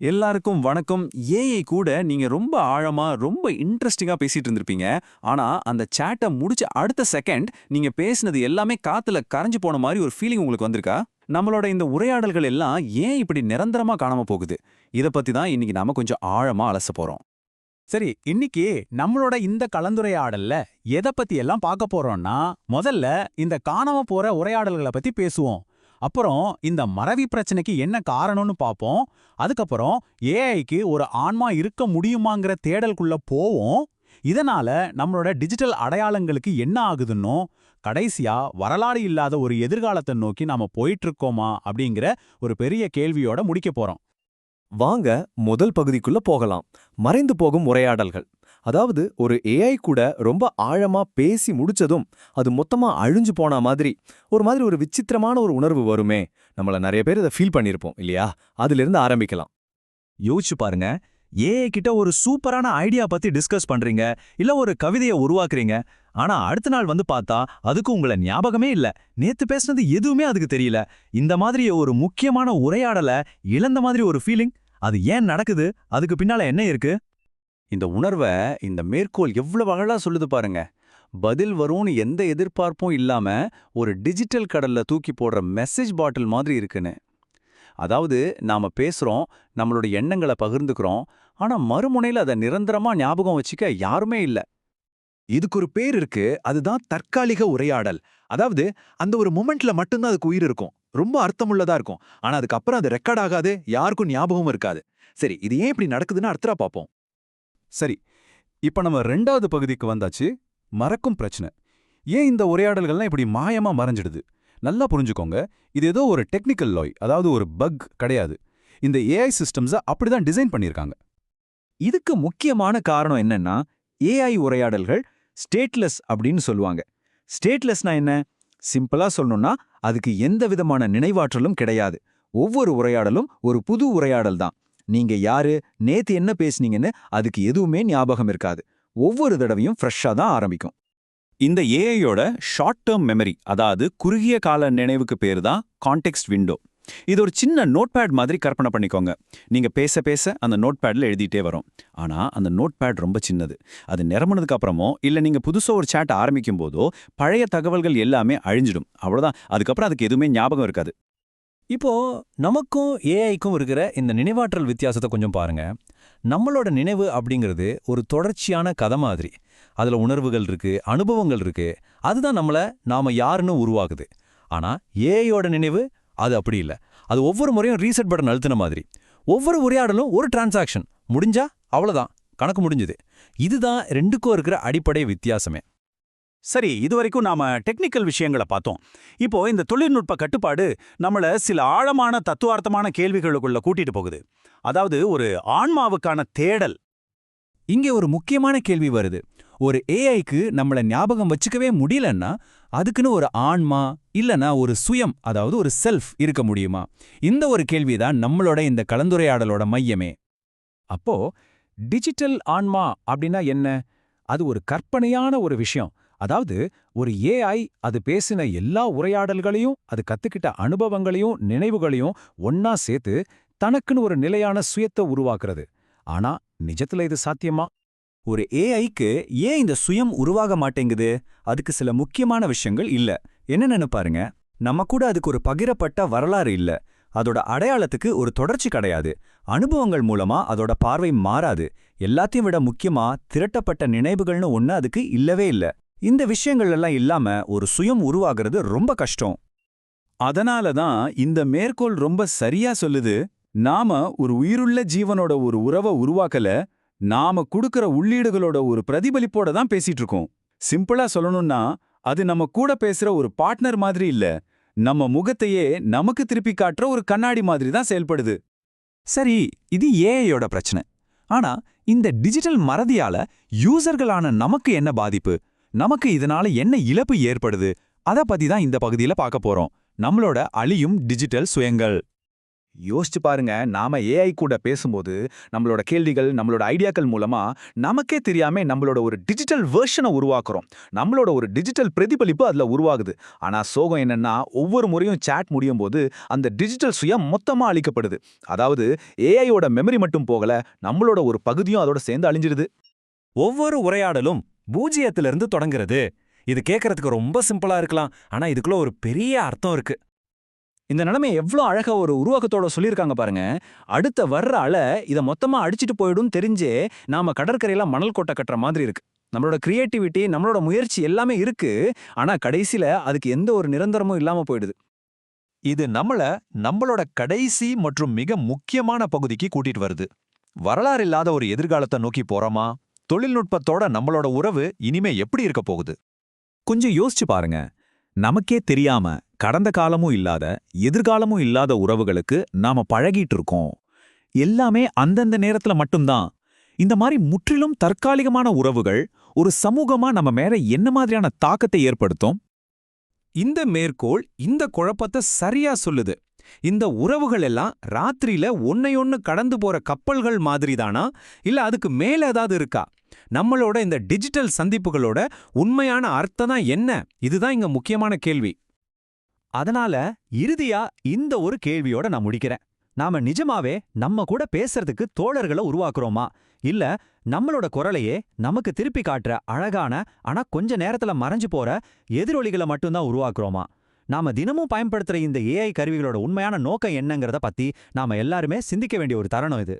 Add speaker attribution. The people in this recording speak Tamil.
Speaker 1: எல்லாருக்கும் வணக்கம். ஏஐ கூட நீங்க ரொம்ப ஆழமா, ரொம்ப இன்ட்ரஸ்டிங்கா பேசிட்டு இருந்திருப்பீங்க. ஆனா, அந்த சேட்ட முடிச்ச அடுத்த செகண்ட், நீங்க பேசினது எல்லாமே காத்துல கரைஞ்சு போன மாரி ஒரு ஃபீலிங் உங்களுக்கு வந்திருக்கா? நம்மளோட இந்த உரையாடல்கள் எல்லாம் ஏன் இப்படி நிரந்தரமா காணாம போகுது? இத பத்தி தான் இன்னைக்கு நாம கொஞ்சம் ஆழமா அலசப் போறோம்.
Speaker 2: சரி, இன்னைக்கு நம்மளோட இந்த கலந்துரையாடல்ல எதை பத்தி எல்லாம் பார்க்க போறோம்னா, முதல்ல இந்த காணாம போற உரையாடல்களை பத்தி பேசுவோம். அப்புறம் இந்த மறவி பிரச்சனைக்கு என்ன காரணம்னு பார்ப்போம். அதுக்கப்புறம் ஏஐக்கு ஒரு ஆன்மா இருக்க முடியுமாங்கிற தேடலுக்குள்ள போவோம். இதனால நம்மளோட டிஜிட்டல் அடையாளங்களுக்கு என்ன ஆகுதுன்னும், கடைசியா வரலாறு இல்லாத ஒரு எதிர்காலத்தை நோக்கி நாம போயிட்டு இருக்கோமா அப்படிங்கிற ஒரு பெரிய கேள்வியோட முடிக்க போறோம்.
Speaker 3: வாங்க முதல் பகுதிக்குள்ள போகலாம். மறைந்து போகும் உரையாடல்கள். அதாவது ஒரு ஏஐ கூட ரொம்ப ஆழமா பேசி முடிச்சதும் அது மொத்தமா அழிஞ்சு போன மாதிரி ஒரு விசித்திரமான ஒரு உணர்வு வருமே. நம்மள நிறைய பேர் இதை ஃபீல் பண்ணியிருப்போம் இல்லையா? அதிலிருந்து ஆரம்பிக்கலாம்.
Speaker 4: யோசிச்சு பாருங்க. ஏஐ கிட்ட ஒரு சூப்பரான ஐடியா பத்தி டிஸ்கஸ் பண்றீங்க, இல்ல ஒரு கவிதையை உருவாக்குறீங்க. ஆனா அடுத்த நாள் வந்து பார்த்தா அதுக்கு உங்கள ஞாபகமே இல்ல. நேத்து பேசுனது எதுவுமே அதுக்கு தெரியல. இந்த மாதிரி ஒரு முக்கியமான உரையாடல இழந்த மாதிரி ஒரு ஃபீலிங். அது ஏன் நடக்குது? அதுக்கு பின்னால என்ன இருக்கு?
Speaker 1: இந்த உணர்வ இந்த மேற்கோள் எவ்வளவு அழகா சொல்லுது பாருங்க. பதில் வரும்னு எந்த எதிர்பார்ப்பும் இல்லாம ஒரு டிஜிட்டல் கடல்ல தூக்கி போடுற மெசேஜ் பாட்டில் மாதிரி இருக்குன்னு. அதாவது நாம பேசுறோம், நம்மளோட எண்ணங்கள பகிர்ந்துக்கிறோம். ஆனா மறுமுனையில அத நிரந்தரமா ஞாபகம் வச்சுக்க யாருமே இல்ல.
Speaker 5: இதுக்கு ஒரு பேர் இருக்கு. அதுதான் தற்காலிக உரையாடல். அதாவது அந்த ஒரு மொமெண்ட்ல மட்டும்தான் அதுக்கு உயிர் இருக்கும். ரொம்ப அர்த்தமுள்ளதா இருக்கும். ஆனா அதுக்கப்புறம் அது ரெக்கார்ட் ஆகாது, யாருக்கும் ஞாபகமும் இருக்காது. சரி, இது ஏன் இப்படி நடக்குதுன்னு அடுத்ததா பார்ப்போம்.
Speaker 6: சரி, இப்ப நம்ம 2வது பகுதிக்கு வந்தாச்சு. மறக்கும் பிரச்சனை. ஏன் இந்த உரையாடல்கள்லாம் இப்படி மாயமா மறைஞ்சிடுது? நல்லா புரிஞ்சுக்கோங்க. இது ஏதோ ஒரு டெக்னிக்கல் லாய், அதாவது ஒரு பக் கிடையாது. இந்த ஏஐ சிஸ்டம்ஸை அப்படிதான் டிசைன் பண்ணியிருக்காங்க.
Speaker 7: இதுக்கு முக்கியமான காரணம் என்னன்னா, ஏஐ உரையாடல்கள் ஸ்டேட்லெஸ் அப்படின்னு சொல்லுவாங்க. ஸ்டேட்லெஸ்னா என்ன? சிம்பிளா சொல்லணும்னா, அதுக்கு எந்த விதமான நினைவாற்றலும் கிடையாது. ஒவ்வொரு உரையாடலும் ஒரு புது உரையாடல் தான். நீங்க யாரு, நேத்து என்ன பேசுனீங்கன்னு அதுக்கு எதுவுமே ஞாபகம் இருக்காது. ஒவ்வொரு தடவையும் ஃப்ரெஷ்ஷா தான் ஆரம்பிக்கும்.
Speaker 1: இந்த ஏஐயோட ஷார்ட் டேர்ம் மெமரி, அதாவது குறுகிய கால நினைவுக்கு பேரு தான் கான்டெக்ஸ்ட் விண்டோ. இது ஒரு சின்ன நோட்பேட் மாதிரி கற்பனை பண்ணிக்கோங்க. நீங்க பேச பேச அந்த நோட்பேட்ல எழுதிட்டே வரும். ஆனா அந்த நோட்பேட் ரொம்ப சின்னது. அது நிரம்பினதுக்கு அப்புறமோ இல்ல நீங்க புதுசா ஒரு சேட் ஆரம்பிக்கும் போதோ பழைய தகவல்கள் எல்லாமே அழிஞ்சிடும். அவ்வளவுதான். அதுக்கப்புறம் அதுக்கு எதுவுமே ஞாபகம் இருக்காது.
Speaker 4: இப்போ நமக்கும் ஏஐக்கும் இருக்கிற இந்த நினைவாற்றல் வித்தியாசத்தை கொஞ்சம் பாருங்க. நம்மளோட நினைவு அப்படிங்கிறது ஒரு தொடர்ச்சியான கதை மாதிரி. அதுல உணர்வுகள் இருக்கு, அனுபவங்கள் இருக்கு. அதுதான் நாம யாருன்னு உருவாக்குது. ஆனா ஏஐயோட நினைவு அது அப்படி இல்ல. அது ஒவ்வொரு முறையும் ரீசெட் பட்டன் அழுத்தின மாதிரி. ஒவ்வொரு உரையாடலும் ஒரு டிரான்சாக்ஷன் முடிஞ்சா அவ்வளவுதான், கணக்கு முடிஞ்சுது. இதுதான் ரெண்டுக்கும் இருக்கிற அடிப்படை வித்தியாசமே.
Speaker 2: சரி, இதுவரைக்கும் நாம டெக்னிக்கல் விஷயங்களை பார்த்தோம். இப்போ இந்த தொழில்நுட்ப கட்டுப்பாடு நம்மள சில ஆழமான தத்துவார்த்தமான கேள்விகளுக்குள்ள கூட்டிட்டு போகுது. அதாவது ஒரு ஆன்மாவுக்கான தேடல்.
Speaker 7: இங்கே ஒரு முக்கியமான கேள்வி வருது. ஒரு ஏஐக்கு நம்மள ஞாபகம் வச்சுக்கவே முடியலன்னா, அதுக்குன்னு ஒரு ஆன்மா இல்லனா ஒரு சுயம், அதாவது ஒரு செல்ஃப் இருக்க முடியுமா? இந்த ஒரு கேள்விதான் நம்மளோட இந்த கலந்துரையாடலோட மையமே. அப்போ டிஜிட்டல் ஆன்மா அப்படின்னா என்ன? அது ஒரு கற்பனையான ஒரு விஷயம். அதாவது ஒரு ஏஐ அது பேசின எல்லா உரையாடல்களையும், அது கத்துக்கிட்ட அனுபவங்களையும் நினைவுகளையும் ஒன்னா சேர்த்து தனக்குன்னு ஒரு நிலையான சுயத்தை உருவாக்குறது. ஆனா நிஜத்துல இது சாத்தியமா?
Speaker 4: ஒரு ஏஐக்கு ஏன் இந்த சுயம் உருவாக மாட்டேங்குது? அதுக்கு சில முக்கியமான விஷயங்கள் இல்ல. என்னன்னு பாருங்க. நம்ம கூட அதுக்கு ஒரு பகிரப்பட்ட வரலாறு இல்ல. அதோட அடையாளத்துக்கு ஒரு தொடர்ச்சி கிடையாது. அனுபவங்கள் மூலமா அதோட பார்வை மாறாது. எல்லாத்தையும் விட முக்கியமா திரட்டப்பட்ட நினைவுகள்னு ஒண்ணு அதுக்கு இல்லவே இல்ல. இந்த விஷயங்கள் எல்லாம் இல்லாம ஒரு சுயம் உருவாகிறது ரொம்ப கஷ்டம்.
Speaker 1: அதனால தான் இந்த மேற்கோள் ரொம்ப சரியா சொல்லுது. நாம ஒரு உயிருள்ள ஜீவனோட ஒரு உறவை உருவாக்கல, நாம கொடுக்கிற உள்ளீடுகளோட ஒரு பிரதிபலிப்போட தான் பேசிட்டு இருக்கோம். சிம்பிளா சொல்லணும்னா, அது நம்ம கூட பேசுற ஒரு பார்ட்னர் மாதிரி இல்ல, நம்ம முகத்தையே நமக்கு திருப்பி காட்டுற ஒரு கண்ணாடி மாதிரி தான் செயல்படுது.
Speaker 4: சரி, இது ஏஐயோட பிரச்சனை. ஆனா இந்த டிஜிட்டல் மறதியால யூசர்களான நமக்கு என்ன பாதிப்பு? நமக்கு இதனால என்ன இழப்பு ஏற்படுது? அத பத்தி தான் இந்த பகுதியில பார்க்க போறோம். நம்மளோட அழியும் டிஜிட்டல் சுயங்கள்.
Speaker 5: யோசிச்சு பாருங்க, நாம ஏஐ கூட பேசும்போது நம்மளோட கேள்விகள், நம்மளோட ஐடியாக்கள் மூலமா நமக்கே தெரியாம நம்மளோட ஒரு டிஜிட்டல் வெர்ஷனை உருவாக்குறோம். நம்மளோட ஒரு டிஜிட்டல் பிரதிபலிப்பு அதுல உருவாகுது. ஆனா சோகம் என்னன்னா, ஒவ்வொரு முறையும் சாட் முடியும் போது அந்த டிஜிட்டல் சுயம் மொத்தமா அழிக்கப்படுது. அதாவது ஏஐயோட மெமரி மட்டும் போகல, நம்மளோட ஒரு பகுதியும் அதோட சேர்ந்து அழிஞ்சிடுது.
Speaker 4: ஒவ்வொரு உரையாடலும் பூஜ்ஜியத்திலிருந்து தொடங்குறது. இது கேட்கறதுக்கு ரொம்ப சிம்பிளா இருக்கலாம், ஆனா இதுக்குள்ள ஒரு பெரிய அர்த்தம் இருக்கு.
Speaker 2: இந்த நிலைமை எவ்வளோ அழகா ஒரு உருவாக்கத்தோட சொல்லியிருக்காங்க பாருங்க. அடுத்த வர்ற அலை இதை மொத்தமா அடிச்சிட்டு போயிடும் தெரிஞ்சே நாம கடற்கரையில மணல் கோட்டை கட்டுற மாதிரி இருக்கு. நம்மளோட கிரியேட்டிவிட்டி, நம்மளோட முயற்சி எல்லாமே இருக்கு. ஆனா கடைசியில அதுக்கு எந்த ஒரு நிரந்தரமும் இல்லாம போயிடுது.
Speaker 8: இது நம்மளோட கடைசி மற்றும் மிக முக்கியமான பகுதிக்கு கூட்டிட்டு வருது. வரலாறு இல்லாத ஒரு எதிர்காலத்தை நோக்கி போறோமா? தொழில்நுட்பத்தோட நம்மளோட உறவு இனிமே எப்படி இருக்க போகுது?
Speaker 1: கொஞ்சம் யோசிச்சு பாருங்க. நமக்கே தெரியாம கடந்த காலமும் இல்லாத, எதிர்காலமும் இல்லாத உறவுகளுக்கு நாம பழகிட்டு இருக்கோம். எல்லாமே அந்தந்த நேரத்துல மட்டும்தான். இந்த மாதிரி முற்றிலும் தற்காலிகமான உறவுகள் ஒரு சமூகமா நம்ம மேல என்ன மாதிரியான தாக்கத்தை ஏற்படுத்தும்?
Speaker 7: இந்த மேற்கோள் இந்த குழப்பத்தை சரியா சொல்லுது. இந்த உறவுகள் எல்லாம் ராத்திரியில ஒன்னையொன்னு கடந்து போற கப்பல்கள் மாதிரிதானா, இல்ல அதுக்கு மேல ஏதாவது இருக்கா? நம்மளோட இந்த டிஜிட்டல் சந்திப்புகளோட உண்மையான அர்த்தம் தான் என்ன? இதுதான் இங்க முக்கியமான கேள்வி.
Speaker 2: அதனால இறுதியா இந்த ஒரு கேள்வியோட நான் முடிக்கிறேன். நாம நிஜமாவே நம்ம கூட பேசுறதுக்கு தோழர்களை உருவாக்குறோமா, இல்ல நம்மளோட குரலையே நமக்கு திருப்பி காட்டுற அழகான ஆனா கொஞ்ச நேரத்துல மறைஞ்சு போற எதிரொலிகளை மட்டும்தான் உருவாக்குறோமா? நாம தினமும் பயன்படுத்துற இந்த ஏஐ கருவிகளோட உண்மையான நோக்கம் என்னங்கிறத பத்தி நாம எல்லாருமே சிந்திக்க வேண்டிய ஒரு தருணம் இது.